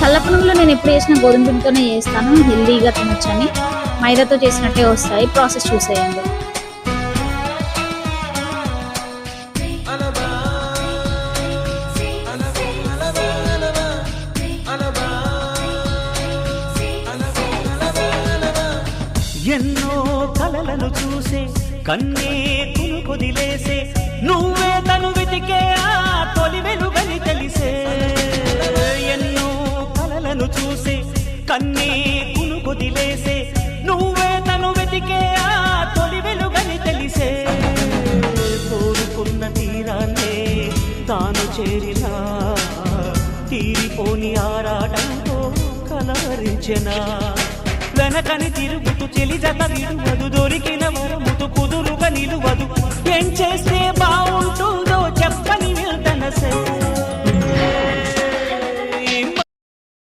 చల్లపనులు నేను ఎప్పుడు చేసిన గోధుమ పిండితోనే చేస్తాను, హెల్దీగా తినొచ్చని. మైదాతో చేసినట్టే వస్తాయి. ప్రాసెస్ చూసేయండి. ఎన్నో కలలను చూసే కన్నే కుదిలేసే నువ్వే తను వెతికే ఆ తొలి వెలుగని తెలిసే. ఎన్నో కలలను చూసే కన్నే కుదిలేసే నువ్వే తను వెతికే ఆ తొలి వెలుగని తెలిసే. కోరుకున్న తీరాన్నే తాను చేరినా తీరిపోని ఆరాటంతో కలవరించెనా. వెనకని తిరుగుతూ చెలి జత విడువదు, దొరికిన వరముతు కుదురుగా నిలువదు. ఏం చేస్తే బాగుంటుందో చెప్పని వెళ్తనసే.